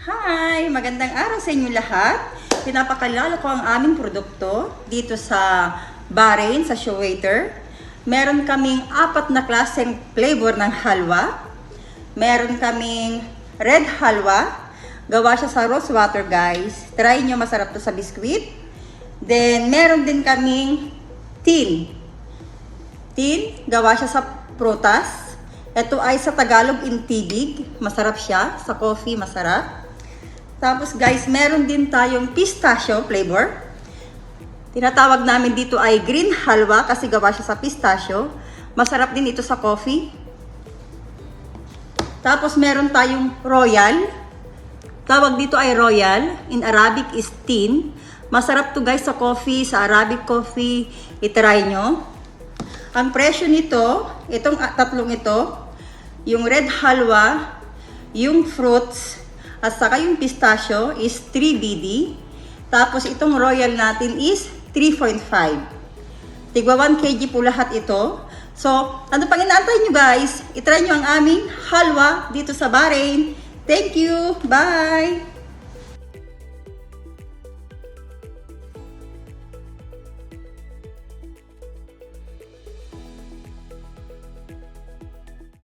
Hi! Magandang araw sa inyo lahat. Pinapakalala ko ang aming produkto dito sa Bahrain, sa Showater. Meron kaming 4 na klaseng flavor ng halwa. Meron kaming red halwa. Gawa siya sa rose water, guys. Try nyo, masarap to sa biskwit. Then, meron din kaming tin. Tin, gawa siya sa prutas. Ito ay sa Tagalog intibig. Masarap siya. Sa coffee, masarap. Tapos guys, meron din tayong pistachio flavor. Tinatawag namin dito ay green halwa kasi gawa siya sa pistachio. Masarap din ito sa coffee. Tapos meron tayong royal. Tawag dito ay royal. In Arabic is tin. Masarap to guys sa coffee, sa Arabic coffee. I-try nyo. Ang presyo nito, itong tatlong ito, yung red halwa, yung fruits, at saka yung pistachio is 3 BD. Tapos itong royal natin is 3.5. Tigwa 1 kg po lahat ito. So, ano pang inaantay nyo guys? I-try nyo ang aming halwa dito sa Bahrain. Thank you! Bye!